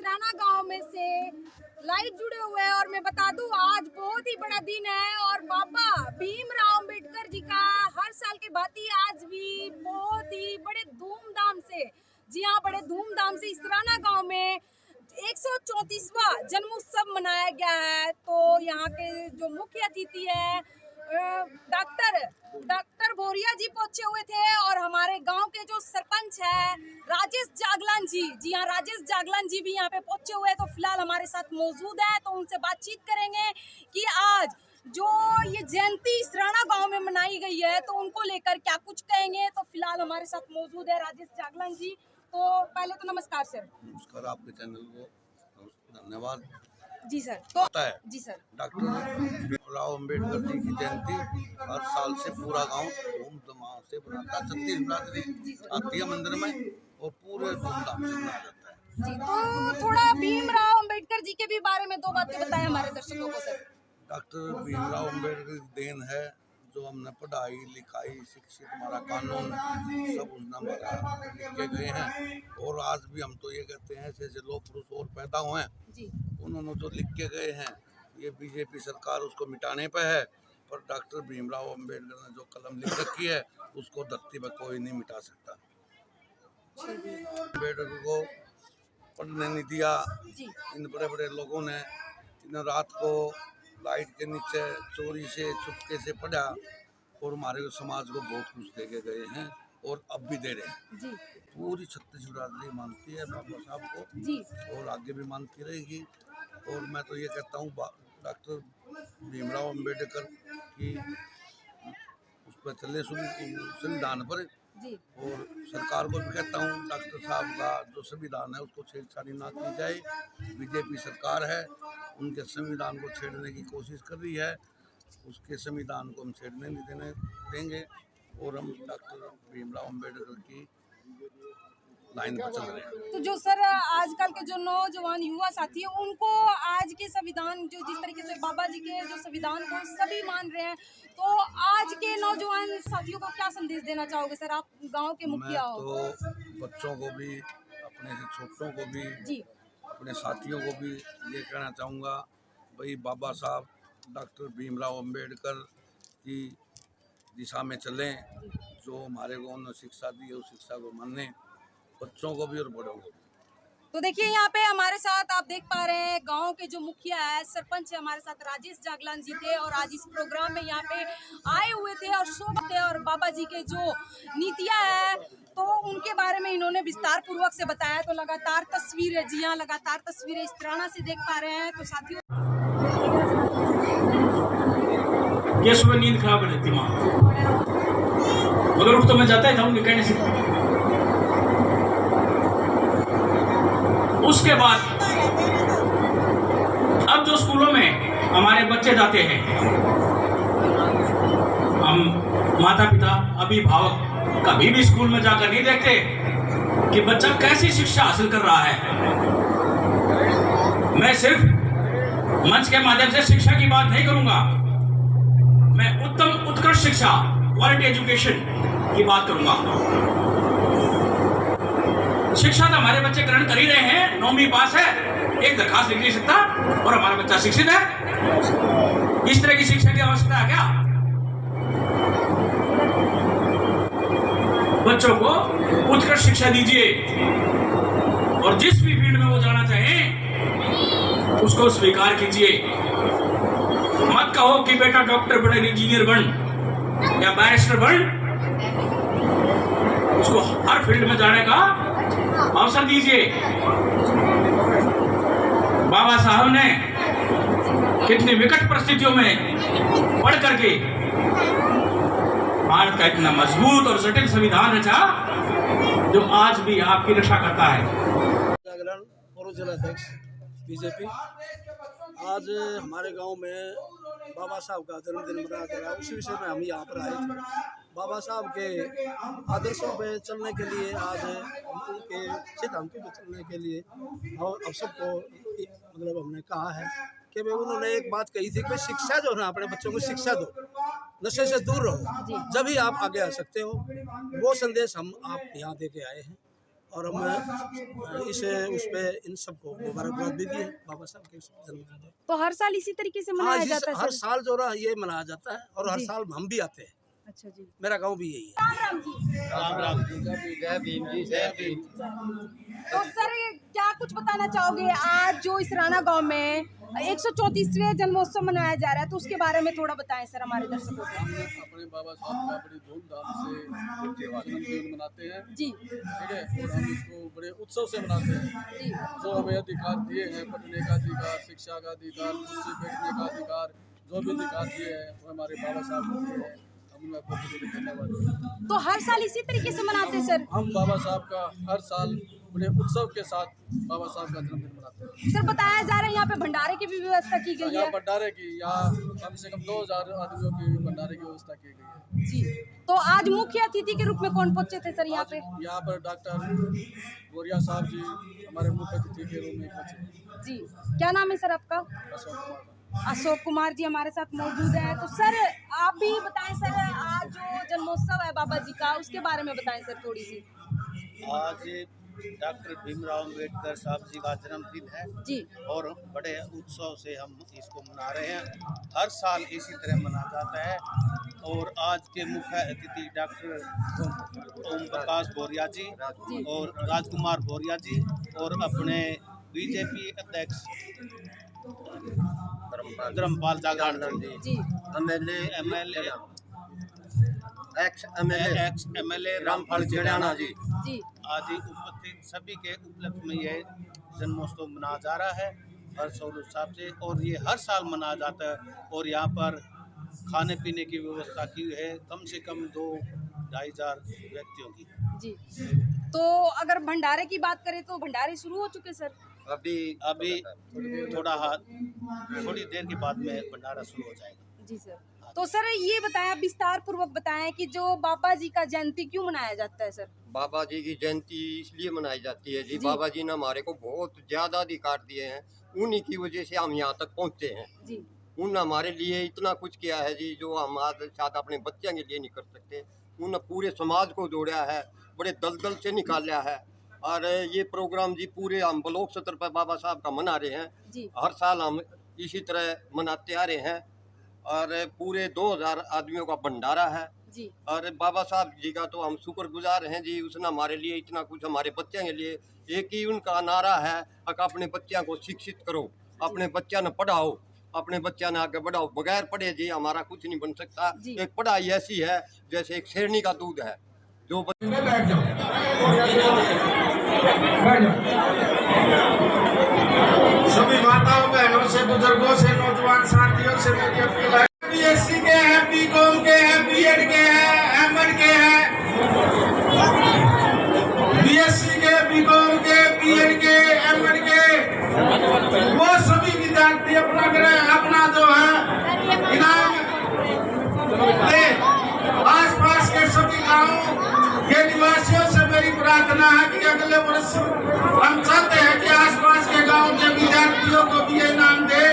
इसराना गांव में से लाइव जुड़े हुए हैं और मैं बता दूं आज बहुत ही बड़ा दिन है और बाबा भीमराव अंबेडकर जी का हर साल के भांति आज भी बहुत ही बड़े धूमधाम से, जी हाँ, बड़े धूमधाम से इसराना गांव में 134वां जन्मोत्सव मनाया गया है। तो यहाँ के जो मुख्य अतिथि है डॉक्टर बोरिया जी पहुंचे हुए थे और हमारे गांव के जो सरपंच है राजेश जागलान जी, जी हाँ, राजेश जागलान जी भी यहाँ पे पहुंचे हुए हैं। तो फिलहाल हमारे साथ मौजूद है, तो उनसे बातचीत करेंगे कि आज जो ये जयंती इसराना गांव में मनाई गई है तो उनको लेकर क्या कुछ कहेंगे। तो फिलहाल हमारे साथ मौजूद है राजेश जागलान जी। तो पहले तो नमस्कार सर। नमस्कार, आपके चैनल को धन्यवाद। जी सर। तो है जी सर, डॉक्टर भीमराव अंबेडकर जी की जयंती हर साल से पूरा गांव धूमधाम से मनाता है। 36 बिरादरी आती है मंदिर में और पूरे धूमधाम से मनाया जाता है। जी, तो थोड़ा भीमराव अंबेडकर जी के भी बारे में दो बातें बताएं हमारे दर्शकों को सर। डॉक्टर भीमराव अंबेडकर की देन है जो हमने पढ़ाई लिखाई शिक्षित हमारा कानून सब उसने हमारा लिख के गए हैं। और आज भी हम तो ये कहते हैं जैसे लोग पुरुष और पैदा हुए हैं उन्होंने जो लिख के गए हैं ये बीजेपी सरकार उसको मिटाने पे है, पर डॉक्टर भीमराव अंबेडकर ने जो कलम लिख रखी है उसको धरती पर कोई नहीं मिटा सकता। अंबेडकर को पढ़ने नहीं दिया इन बड़े बड़े लोगों ने। इन रात को लाइट के नीचे चोरी से चुपके से पढ़ा और हमारे समाज को बहुत कुछ दे के गए हैं और अब भी दे रहे हैं। पूरी 36 बिरादरी मानती है बाबा साहब को और आगे भी मानती रहेगी। और मैं तो ये कहता हूँ डॉक्टर भीमराव अंबेडकर की उस पर चले संविधान पर, और सरकार को भी कहता हूँ डॉक्टर साहब का जो संविधान है उसको छेड़छाड़ी ना की जाए। बीजेपी सरकार है, उनके संविधान को छेड़ने की कोशिश कर रही है, उसके संविधान को हम छेड़ने नहीं देंगे और हम डॉक्टर भीमराव अंबेडकर की लाइन पर चल रहे हैं। तो जो सर आजकल के जो नौजवान युवा साथी है उनको आज के संविधान जो जिस तरीके से बाबा जी के जो संविधान को सभी मान रहे हैं, तो आज के नौजवान साथियों को क्या संदेश देना चाहोगे सर, आप गांव के मुखिया हो? तो बच्चों को भी अपने से छोटों को भी अपने साथियों को भी ये कहना चाहूँगा, भाई बाबा साहब डॉक्टर भीमराव अंबेडकर की दिशा में चलें। जो हमारे को उन्होंने शिक्षा दी है उस शिक्षा को माने, बच्चों को भी और बड़ों को भी। तो देखिए यहाँ पे हमारे साथ आप देख पा रहे हैं गांव के जो मुखिया है सरपंच है हमारे साथ राजेश जागलान जी थे और आज इस प्रोग्राम में यहाँ पे आए हुए थे और शो थे और बाबा जी के जो नीतियाँ है तो उनके बारे में इन्होंने विस्तार पूर्वक से बताया। तो लगातार तस्वीरें, जी हाँ, लगातार तस्वीरें इसराना से देख पा रहे हैं। तो साथियों ये सुबह नींद खराब रहती माँ, मगर उठ तो मैं जाता ही था उनके कहने से। उसके बाद अब जो स्कूलों में हमारे बच्चे जाते हैं, हम माता पिता अभिभावक कभी भी स्कूल में जाकर नहीं देखते कि बच्चा कैसी शिक्षा हासिल कर रहा है। मैं सिर्फ मंच के माध्यम से शिक्षा की बात नहीं करूंगा, मैं उत्तम उत्कृष्ट शिक्षा क्वालिटी एजुकेशन की बात करूंगा। शिक्षा तो हमारे बच्चे ग्रहण कर ही रहे हैं, 9वीं पास है, एक दरखास्त लिख नहीं सकता और हमारा बच्चा शिक्षित है। इस तरह की शिक्षा की आवश्यकता है क्या? बच्चों को उत्कृष्ट शिक्षा दीजिए और जिस भी फील्ड में वो जाना चाहें उसको स्वीकार कीजिए। मत कहो कि बेटा डॉक्टर बन, इंजीनियर बन या बैरिस्टर बन, उसको हर फील्ड में जाने का अवसर दीजिए। बाबा साहब ने कितनी विकट परिस्थितियों में पढ़ करके भारत का इतना मजबूत और जटिल संविधान रचा जो आज भी आपकी रक्षा करता है। जागरण पूर्व जिलाध्यक्ष बीजेपी। आज हमारे गांव में बाबा साहब का जन्मदिन मनाया जा रहा है, उसी विषय में हम यहाँ पर आए थे। बाबा साहब के आदर्शों पे चलने के लिए, आज उनके सिद्धांतों पे चलने के लिए और अब सबको मतलब हमने कहा है कि भाई उन्होंने एक बात कही थी कि शिक्षा जो है अपने बच्चों को शिक्षा दो, नशे से दूर रहो, जब ही आप आगे आ सकते हो। वो संदेश हम आप यहाँ दे के आए हैं और हम इसे उस पे इन सबको मुबारकबाद भी दी है बाबा साहब के जन्मदिन पर। तो हर साल इसी तरीके से मनाया जाता है हर सर? साल जो रहा ये मनाया जाता है और हर जी। साल हम भी आते हैं। अच्छा जी। मेरा गांव भी यही है। राम राम जी। राम राम जी, जय भीम जी, जय भीम। तो सर क्या कुछ बताना चाहोगे, आज जो इस राणा गांव में 134वें जन्मोत्सव मनाया जा रहा है, तो उसके बारे में थोड़ा बताएं सर हमारे दर्शकों को। हम अपने बाबा साहब का बड़ी धूमधाम से जन्मदिन मनाते हैं, जी ठीक है, और हम इसको बड़े उत्सव से मनाते हैं। जी जो हमें अधिकार दिए हैं, पढ़ने का अधिकार, शिक्षा का अधिकार, कुर्सी बैठने का अधिकार, जो भी अधिकार दिए हैं वो हमारे बाबा साहब ने दिए हैं। हम आपको बहुत धन्यवाद। तो हर साल इसी तरीके से मनाते हैं सर? हम बाबा साहब का हर साल बड़े उत्सव के साथ बाबा साहब का जन्मदिन मनाते हैं। सर बताया जा रहा है यहाँ पे भंडारे की भी व्यवस्था की गई यहाँ है। भंडारे की, यहाँ कम से कम 2000 आदमियों की भंडारे की व्यवस्था की गई है। जी तो आज मुख्य अतिथि के रूप में कौन पहुंचे थे सर यहाँ आज पे? यहाँ पर डॉक्टर बोरिया साहब जी हमारे मुख्य अतिथि के रूप में पहुंचे। जी क्या नाम है सर आपका? अशोक कुमार। अशोक कुमार जी हमारे साथ मौजूद हैं। तो सर आप भी बताएं सर, आज जो जन्मोत्सव है बाबा जी का, उसके बारे में बताएं सर थोड़ी सी। आज डॉक्टर भीमराव अम्बेडकर साहब जी का जन्मदिन है जी और बड़े उत्सव से हम इसको मना रहे हैं। हर साल इसी तरह मनाया जाता है और आज के मुख्य अतिथि डॉक्टर ओम प्रकाश बोरिया जी और राजकुमार बोरिया जी और अपने बीजेपी अध्यक्ष धर्मपाल जागरण जी, जी एमएलए एक्स एमएलए रामपाल जड़ियाना जी जी आदि उपस्थित सभी के उपलक्ष्य में यह जन्मोत्सव मनाया जा रहा है हर्ष और उत्साह से, और ये हर साल मनाया जाता है। और यहाँ पर खाने पीने की व्यवस्था की है कम से कम 2-2,500 व्यक्तियों की। जी तो अगर भंडारे की बात करें तो भंडारे शुरू हो चुके सर? अभी थोड़ी देर के बाद में भंडारा शुरू हो जाएगा। जी सर। तो सर ये बताएं, विस्तार पूर्वक बताएं कि जो बाबा जी का जयंती क्यों मनाया जाता है सर? बाबा जी की जयंती इसलिए मनाई जाती है जी, बाबा जी ने हमारे को बहुत ज्यादा अधिकार दिए हैं, उन्हीं की वजह से हम यहाँ तक पहुँचे हैं। जी उन हमारे लिए इतना कुछ किया है जी जो हम आज शायद अपने बच्चों के लिए नहीं कर सकते। उन पूरे समाज को जोड़ा है, बड़े दलदल से निकाला है। और ये प्रोग्राम जी पूरे हम ब्लॉक स्तर पर बाबा साहब का मना रहे हैं जी हर साल हम इसी तरह मनाते आ रहे हैं। और पूरे 2000 आदमियों का भंडारा है जी और बाबा साहब जी का तो हम शुक्रगुजार हैं जी, उसने हमारे लिए इतना कुछ, हमारे बच्चों के लिए एक ही उनका नारा है कि अपने बच्चों को शिक्षित करो, अपने बच्चों ने पढ़ाओ, अपने बच्चों ने आगे बढ़ाओ। बगैर पढ़े जी हमारा कुछ नहीं बन सकता। एक पढ़ाई ऐसी है जैसे एक शेरनी का दूध है जो सभी माताओं बहनों से, बुजुर्गों से, नौजवान साथियों से मेरी अपील है। बीएससी के हैं, बीकॉम के हैं, बीएड के हैं, एमएड के हैं, बीएससी के, बीकॉम के, बीएड के, एमएड के, वो सभी विद्यार्थी अपना जो है इनाम दे। आसपास के सभी गाँव के निवासियों से मेरी प्रार्थना है कि अगले वर्ष हम चाहते हैं कि आसपास के गांव के विद्यार्थियों को भी इनाम दे।